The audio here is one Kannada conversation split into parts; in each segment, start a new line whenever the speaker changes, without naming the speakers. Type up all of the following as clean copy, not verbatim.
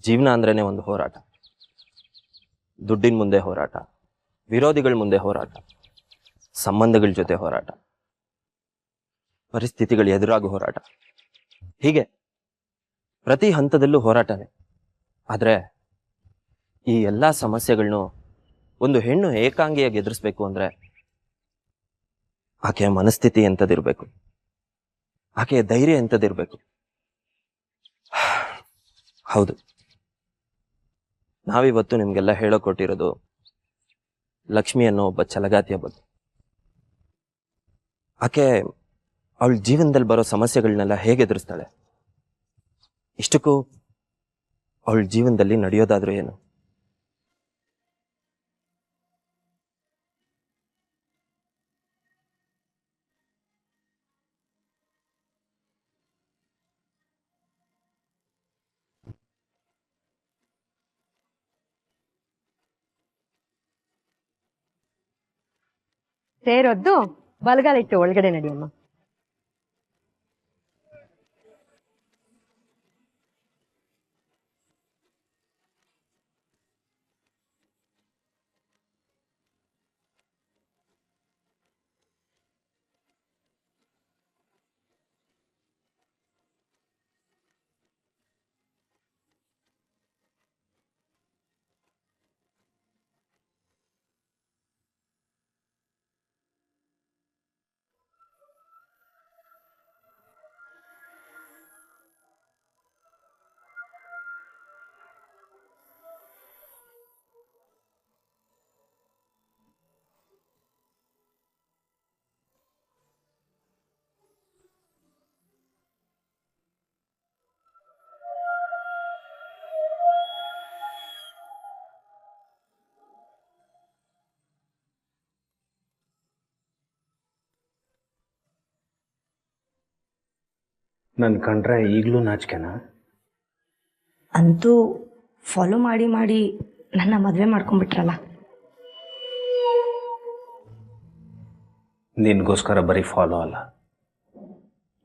ಜೀವನ ಅಂದ್ರೇನೆ ಒಂದು ಹೋರಾಟ. ದುಡ್ಡಿನ ಮುಂದೆ ಹೋರಾಟ, ವಿರೋಧಿಗಳ ಮುಂದೆ ಹೋರಾಟ, ಸಂಬಂಧಗಳ ಜೊತೆ ಹೋರಾಟ, ಪರಿಸ್ಥಿತಿಗಳು ಎದುರಾಗಿ ಹೋರಾಟ. ಹೀಗೆ ಪ್ರತಿ ಹಂತದಲ್ಲೂ ಹೋರಾಟನೇ. ಆದ್ರೆ ಈ ಎಲ್ಲಾ ಸಮಸ್ಯೆಗಳನ್ನು ಒಂದು ಹೆಣ್ಣು ಏಕಾಂಗಿಯಾಗಿ ಎದುರಿಸ್ಬೇಕು ಅಂದ್ರೆ ಆಕೆಯ ಮನಸ್ಥಿತಿ ಎಂಥದಿರ್ಬೇಕು, ಆಕೆಯ ಧೈರ್ಯ ಎಂಥದಿರ್ಬೇಕು. ಹೌದು, ನಾವಿವತ್ತು ನಿಮ್ಗೆಲ್ಲ ಹೇಳೋಕೊಟ್ಟಿರೋದು ಲಕ್ಷ್ಮಿ ಅನ್ನೋ ಒಬ್ಬ ಛಲಗಾತಿಯ ಬಗ್ಗೆ. ಆಕೆ ಅವಳ ಜೀವನದಲ್ಲಿ ಬರೋ ಸಮಸ್ಯೆಗಳನ್ನೆಲ್ಲ ಹೇಗೆ ಎದುರಿಸ್ತಾಳೆ, ಇಷ್ಟಕ್ಕೂ ಅವಳ ಜೀವನದಲ್ಲಿ ನಡೆಯೋದಾದ್ರೂ ಏನು?
ಸೇರೊದ್ದು ಬಲಗಾಲಿಟ್ಟು ಒಳಗಡೆ ನಡಿಯಮ್ಮ.
ನನ್ನ ಕಂಡ್ರೆ ಈಗಲೂ ನಾಚಿಕೆನಾ?
ಅಂತೂ ಫಾಲೋ ಮಾಡಿ ಮಾಡಿ ನನ್ನ ಮದುವೆ ಮಾಡ್ಕೊಂಡ್ಬಿಟ್ರಲ್ಲ.
ನಿನಗೋಸ್ಕರ ಬರೀ ಫಾಲೋ ಅಲ್ಲ,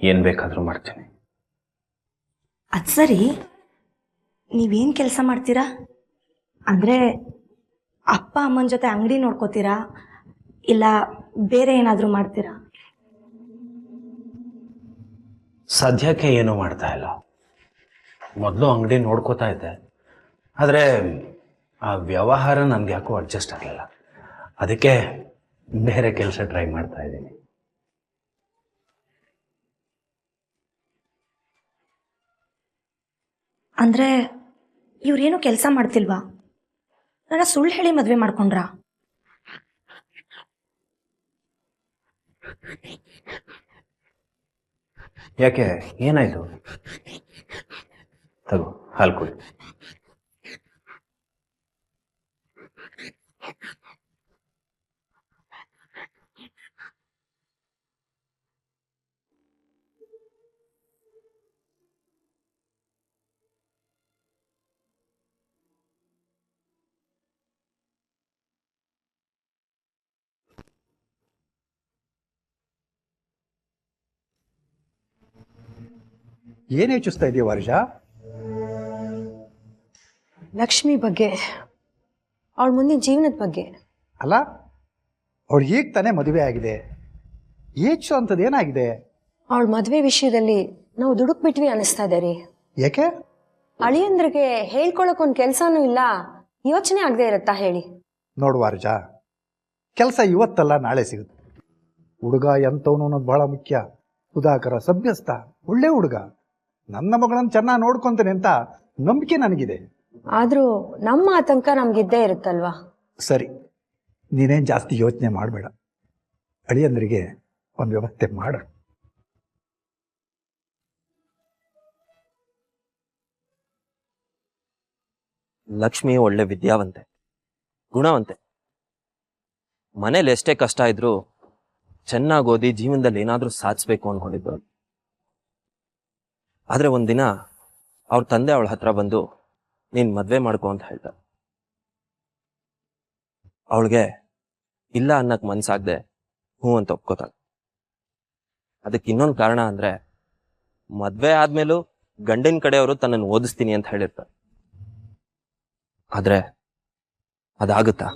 ಏನು ಬೇಕಾದರೂ ಮಾಡ್ತೀನಿ.
ಅದು ಸರಿ, ನೀವೇನು ಕೆಲಸ ಮಾಡ್ತೀರಾ? ಅಂದರೆ ಅಪ್ಪ ಅಮ್ಮನ ಜೊತೆ ಅಂಗಡಿ ನೋಡ್ಕೋತೀರಾ ಇಲ್ಲ ಬೇರೆ ಏನಾದರೂ ಮಾಡ್ತೀರಾ?
ಸದ್ಯಕ್ಕೆ ಏನೂ ಮಾಡ್ತಾ ಇಲ್ಲ. ಮೊದಲು ಅಂಗಡಿ ನೋಡ್ಕೋತಾ ಇದ್ದೆ, ಆದರೆ ಆ ವ್ಯವಹಾರ ನನಗೆ ಯಾಕೋ ಅಡ್ಜಸ್ಟ್ ಆಗಲಿಲ್ಲ. ಅದಕ್ಕೆ ಬೇರೆ ಕೆಲಸ ಟ್ರೈ ಮಾಡ್ತಾ ಇದ್ದೀನಿ.
ಅಂದರೆ ಇವ್ರೇನು ಕೆಲಸ ಮಾಡ್ತಿಲ್ವಾ? ನನ್ನ ಸುಳ್ಳು ಹೇಳಿ ಮದುವೆ ಮಾಡ್ಕೊಂಡ್ರಾ?
ಯಾಕೆ, ಏನಾಯಿತು? ತಗೋ, ಹಾಲು ಕುಡಿ.
ಏನು ಯೋಚಿಸ್ತಾ ಇದೆಯಾ ವರ್ಷ?
ಲಕ್ಷ್ಮಿ ಬಗ್ಗೆ, ಅವಳ ಮುಂದಿನ ಜೀವನದ ಬಗ್ಗೆ.
ಅಲ್ಲ, ಅವಳು ಈಗ ತಾನೇ ಮದುವೆ ಆಗಿದೆ, ಯೋಚಿಸೋ ಅಂಥದ್ದು ಏನಾಗಿದೆ?
ಅವಳ ಮದುವೆ ವಿಷಯದಲ್ಲಿ ನಾವು ದುಡುಕ್ಬಿಟ್ವಿ ಅನಿಸ್ತಾ ಇದೆ ರೀ.
ಯಾಕೆ?
ಅಳಿಯಂದ್ರಿಗೆ ಹೇಳ್ಕೊಳಕ್ಕೊಂದು ಕೆಲಸನೂ ಇಲ್ಲ, ಯೋಚನೆ ಆಗದೆ ಇರತ್ತಾ ಹೇಳಿ?
ನೋಡುವ ಅರ್ಜ, ಕೆಲಸ ಇವತ್ತಲ್ಲ ನಾಳೆ ಸಿಗುತ್ತೆ. ಹುಡುಗ ಎಂಥವನು ಅನ್ನೋದು ಬಹಳ ಮುಖ್ಯ. ಉದಾಕರ, ಸಭ್ಯಸ್ಥ, ಒಳ್ಳೆ ಹುಡುಗ. ನನ್ನ ಮಗಳನ್ನು ಚೆನ್ನಾಗಿ ನೋಡ್ಕೊಂತಾನೆ ಅಂತ ನಂಬಿಕೆ ನನಗಿದೆ.
ಆದ್ರೂ ನಮ್ಮ ಆತಂಕ ನಮ್ಗಿದ್ದೇ ಇರುತ್ತಲ್ವಾ?
ಸರಿ, ನೀನೇನು ಜಾಸ್ತಿ ಯೋಚನೆ ಮಾಡಬೇಡ. ಅಳಿಯಂದ್ರಿಗೆ ಒಂದು ವ್ಯವಸ್ಥೆ ಮಾಡ.
ಲಕ್ಷ್ಮಿ ಒಳ್ಳೆ ವಿದ್ಯಾವಂತೆ, ಗುಣವಂತೆ. ಮನೇಲಿ ಎಷ್ಟೇ ಕಷ್ಟ ಇದ್ರೂ ಚೆನ್ನಾಗಿ ಓದಿ ಜೀವನದಲ್ಲಿ ಏನಾದ್ರೂ ಸಾಧಿಸ್ಬೇಕು ಅನ್ಕೊಂಡಿದ್ರು. ಆದ್ರೆ ಒಂದಿನ ಅವ್ರ ತಂದೆ ಅವಳ ಹತ್ರ ಬಂದು ನೀನ್ ಮದ್ವೆ ಮಾಡ್ಕೊ ಅಂತ ಹೇಳ್ತಾರೆ. ಅವಳಿಗೆ ಇಲ್ಲ ಅನ್ನಕ್ ಮನ್ಸಾಗ್ದೆ ಹ್ಞೂ ಅಂತ ಒಪ್ಕೋತಾಳೆ. ಅದಕ್ಕೆ ಇನ್ನೊಂದು ಕಾರಣ ಅಂದ್ರೆ, ಮದ್ವೆ ಆದ್ಮೇಲೂ ಗಂಡಿನ ಕಡೆಯವರು ತನ್ನನ್ನು ಓದಿಸ್ತೀನಿ ಅಂತ ಹೇಳಿರ್ತಾರೆ. ಆದ್ರೆ ಅದಾಗುತ್ತಾ?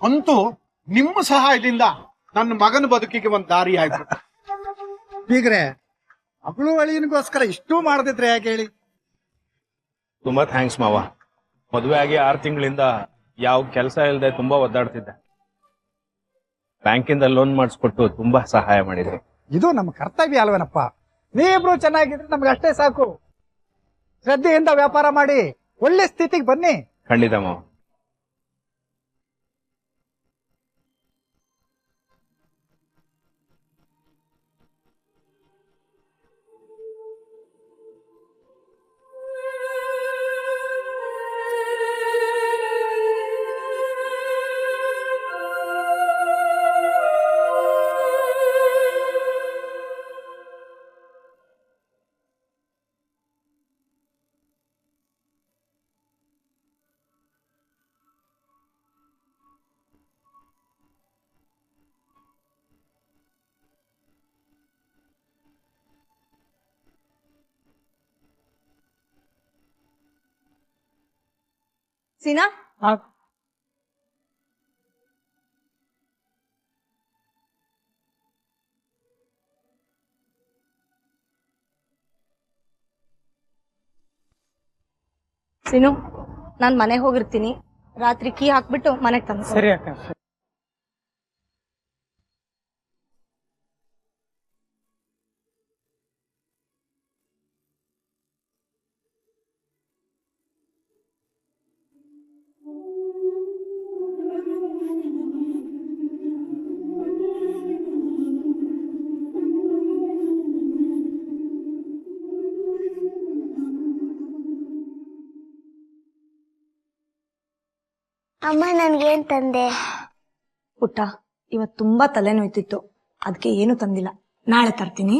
ಅಂತೂ ನಿಮ್ಮ ಸಹಾಯದಿಂದ ನನ್ನ ಮಗನ ಬದುಕಿಗೆ ಒಂದು ದಾರಿ ಆಯ್ತು. ಬೀಗ್ರೆ, ಮಗಳು ಅಳಿಯನಿಗೋಸ್ಕರ ಇಷ್ಟೂ ಮಾಡದಿದ್ರೆ ಯಾಕೆ ಹೇಳಿ?
ತುಂಬಾ ಥ್ಯಾಂಕ್ಸ್ ಮಾವ. ಮದುವೆ ಆಗಿ 6 ತಿಂಗಳಿಂದ ಯಾವ ಕೆಲಸ ಇಲ್ಲದೆ ತುಂಬಾ ಒದ್ದಾಡ್ತಿದ್ದೆ. ಬ್ಯಾಂಕಿಂದ ಲೋನ್ ಮಾಡಿಸ್ಕೊಟ್ಟು ತುಂಬಾ ಸಹಾಯ ಮಾಡಿದ್ರಿ.
ಇದು ನಮ್ಮ ಕರ್ತವ್ಯ ಅಲ್ವೇನಪ್ಪ? ನೀವಿಬ್ರು ಚೆನ್ನಾಗಿದ್ರೆ ನಮ್ಗೆ ಅಷ್ಟೇ ಸಾಕು. ಶ್ರದ್ಧೆಯಿಂದ ವ್ಯಾಪಾರ ಮಾಡಿ ಒಳ್ಳೆ ಸ್ಥಿತಿಗೆ ಬನ್ನಿ.
ಖಂಡಿತ ಮಾವ.
ಸೀನಾ, ಸೀನು, ನಾನ್ ಮನೆಗೆ ಹೋಗಿರ್ತೀನಿ. ರಾತ್ರಿ ಕೀ ಹಾಕ್ಬಿಟ್ಟು ಮನೆಗೆ ತಂದು.
ಸರಿ ಅಕ್ಕ.
ಅಮ್ಮ ನನ್ಗೇನ್ ತಂದೆ?
ಪುಟ್ಟ, ಇವತ್ತು ತುಂಬಾ ತಲೆನೋಯ್ತಿತ್ತು, ಅದಕ್ಕೆ ಏನು ತಂದಿಲ್ಲ. ನಾಳೆ ತರ್ತೀನಿ.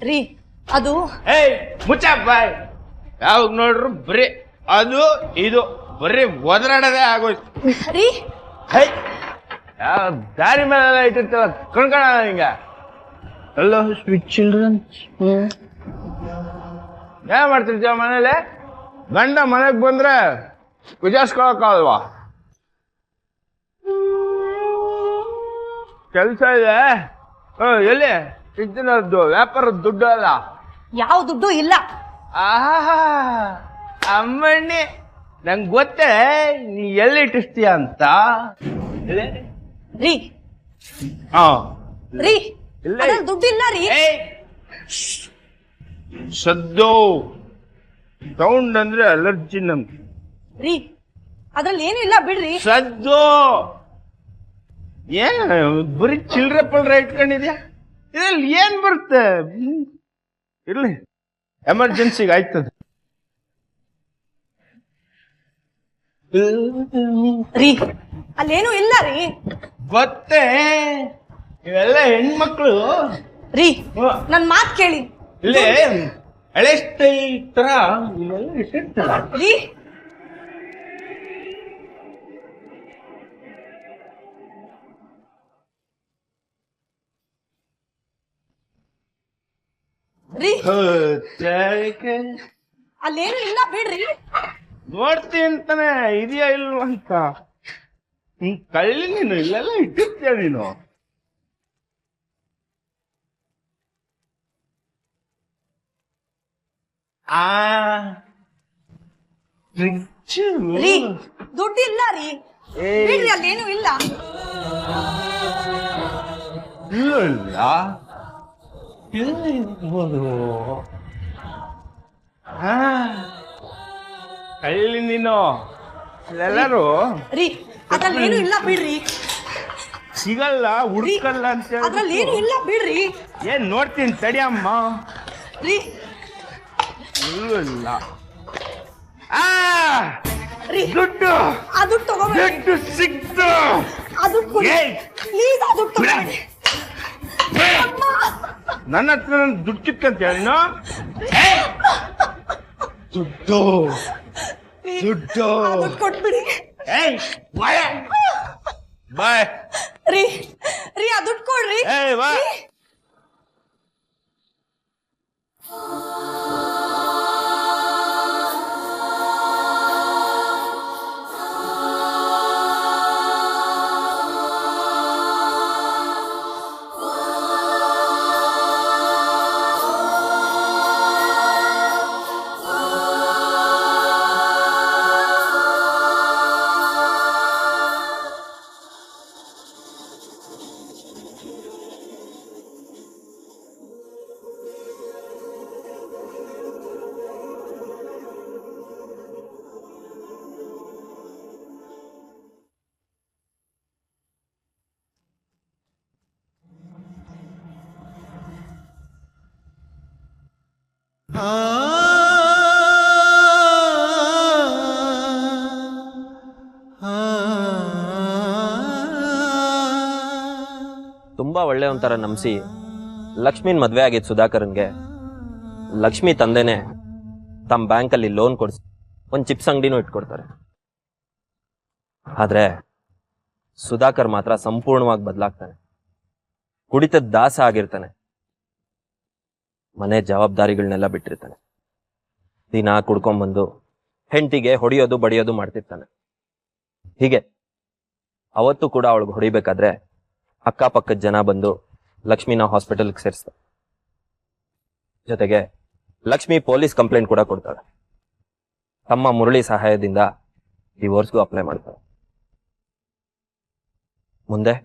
ರೀ, ಅದು
ಮುಚ್ಚ ಬಾಯ್. ಯಾವಾಗ ನೋಡ್ರು ಬರೀ ಅದು ಇದು ಬರೀ ಒದರಾಡೋದೇ ಆಗೋಯ್ತು.
ರೀ,
ಯಾವ ದಾರಿ ಮೇಲೆಲ್ಲ ಇಟ್ಟಿರ್ತಲ್ಲ ಕಣ್ಕಣ ಹಿಂಗ. ಹಲೋ ಸ್ವೀಟ್ ಚಿಲ್ಡ್ರನ್, ಏನ್ ಮಾಡ್ತಿರ್ತೀವ ಮನೇಲಿ? ಗಂಡ ಮನೆಗ್ ಬಂದ್ರೆ ವಿಚಾರಿಸ್ಕೊಳಕ್ಕಾಗಲ್ವಾ? ಕೆಲ್ಸ ಇದೆ. ಎಲ್ಲಿ ಇದ್ದಿನದ್ದು ವ್ಯಾಪಾರದ ದುಡ್ಡು ಅಲ್ಲ.
ಯಾವ ದುಡ್ಡು ಇಲ್ಲ.
ಆಹಾ ಅಮ್ಮಣ್ಣಿ, ನಂಗೆ ಗೊತ್ತೇ ನೀ ಎಲ್ಲಿ ಇಟ್ಟಿಸ್ತೀಯ ಅಂತ.
ರೀ
ಹಾ
ರೀ,
ಇಲ್ಲ.
ಅದ್ರಲ್ಲಿ ದುಡ್ಡು ಇಲ್ಲ ರೀ.
ಸದ್ದು ಸೌಂಡ್ ಅಂದ್ರೆ ಅಲರ್ಜಿ ನಮ್ಗೆ.
ರೀ, ಅದ್ರಲ್ಲಿ ಏನು ಇಲ್ಲ ಬಿಡ್ರಿ.
ಸದ್ದು ಏನ್ ಬರೀ ಚಿಲ್ರೆ ಪಲ್ರೆ ಇಟ್ಕೊಂಡಿದ್ಯಾ? ಇದ್ರಲ್ಲಿ ಏನ್ ಬರುತ್ತೆ? ಇರ್ಲಿ, ಎಮರ್ಜೆನ್ಸಿಗೆ ಆಯ್ತದ.
ರೀ, ಅಲ್ಲೇನು ಇಲ್ಲ ರೀ.
ಗೊತ್ತೇ, ಇವೆಲ್ಲ ಹೆಣ್ಮಕ್ಳು.
ರೀ, ನನ್ ಮಾತ್ ಕೇಳಿ.
ಇಲ್ಲೇ ಹಳೆ ಸ್ಟೈಲ್ ತರ ಇವೆಲ್ಲ ಇಟ್ಟಿರ್ತಾರ.
ರೀ, ರೀ, ಅಲ್ಲೇನು ಇಲ್ಲ ಬಿಡ್ರಿ.
ನೋಡ್ತಿ ಅಂತಾನೆ ಇದೆಯಾ ಇಲ್ವ ಅಂತ. ಕಳ್ಳಿ ನೀನು ಇಲ್ಲೆಲ್ಲ ಇಟ್ಟಿರ್ತೀಯ ನೀನು. ಆ ಫ್ರಿಜ್ಜು.
ರೀ ದುಡ್ಡು ಇಲ್ಲ ರೀ, ಬಿಡ್ರಿ, ಅಲ್ಲೇನು ಇಲ್ಲ.
ಇಲ್ಲ ಇರ್ಬೋದು. ಕಳ್ಳಿ ನೀನು ಎಲ್ಲರೂ
ರೀ ಅದ್ರಲ್ಲಿ ಏನು ಇಲ್ಲ ಬಿಡ್ರಿ,
ಸಿಗಲ್ಲ ಹುಡ್ಕಲ್ಲ ಅಂತ
ಅದ್ರಲ್ಲಿ ಏನು ಇಲ್ಲ ಬಿಡ್ರಿ.
ಏನ್ ನೋಡ್ತೀನಿ ತಡಿಯಮ್ಮ.
ರೀ
ಇಲ್ಲ
ರೀ
ದುಡ್ಡು
ಆ ದುಡ್ಡು ತಗೋಬೇಡಿ,
ದುಡ್ಡು ಸಿಕ್ತು.
ಆ ದುಡ್ಡು ಕೊಡಿ
ಏಯ್!
ಪ್ಲೀಸ್, ಆ ದುಡ್ಡು ತಗೋಬೇಡಿ.
ನನ್ನ ಹತ್ರ ನನ್ ದುಡ್ಡು ಕಿತ್ಕಂತ ಹೇಳಿನ. ದುಡ್ಡು ದುಡ್ಡು
ಆ ದುಡ್ಡು ಕೊಟ್ಬಿಡಿ.
ಏಯ್ ಬಾಯ್ ಬಾಯ್.
ರೀ ರೀ ಆ ದುಡ್ಡು ಕೊಡ್ರಿ.
ಏಯ್ ಬಾ.
ರೀ.
ತುಂಬಾ ಒಳ್ಳೆ ಒಂಥರ ನಂಬಿಸಿ ಲಕ್ಷ್ಮಿನ್ ಮದ್ವೆ ಆಗಿದ್ ಸುಧಾಕರನ್ಗೆ ಲಕ್ಷ್ಮಿ ತಂದೆನೆ ತಮ್ಮ ಬ್ಯಾಂಕಲ್ಲಿ ಲೋನ್ ಕೊಡಿಸಿ ಒಂದು ಚಿಪ್ಸ್ ಅಂಗಡಿನೂ ಇಟ್ಕೊಡ್ತಾರೆ. ಆದ್ರೆ ಸುಧಾಕರ್ ಮಾತ್ರ ಸಂಪೂರ್ಣವಾಗಿ ಬದಲಾಗ್ತಾನೆ. ಕುಡಿತದ ದಾಸ ಆಗಿರ್ತಾನೆ. ಮನೆ ಜವಾಬ್ದಾರಿಗಳನ್ನೆಲ್ಲ ಬಿಟ್ಟಿರ್ತಾನೆ. ದಿನ ಕುಡ್ಕೊಂಡ್ಬಂದು ಹೆಂಡತಿಗೆ ಹೊಡೆಯೋದು ಬಡಿಯೋದು ಮಾಡ್ತಿರ್ತಾನೆ. ಹೀಗೆ ಅವತ್ತು ಕೂಡ ಅವಳಿಗೆ ಹೊಡಿಬೇಕಾದ್ರೆ ಅಕ್ಕಪಕ್ಕದ ಜನ ಬಂದು ಲಕ್ಷ್ಮಿನ ಹಾಸ್ಪಿಟಲ್ಗೆ ಸೇರಿಸ್ತಾರೆ. ಜೊತೆಗೆ ಲಕ್ಷ್ಮಿ ಪೊಲೀಸ್ ಕಂಪ್ಲೇಂಟ್ ಕೂಡ ಕೊಡ್ತಾಳೆ. ತಮ್ಮ ಮುರಳಿ ಸಹಾಯದಿಂದ ಡಿವೋರ್ಸ್ಗೂ ಅಪ್ಲೈ ಮಾಡ್ತಾಳೆ. ಮುಂದೆ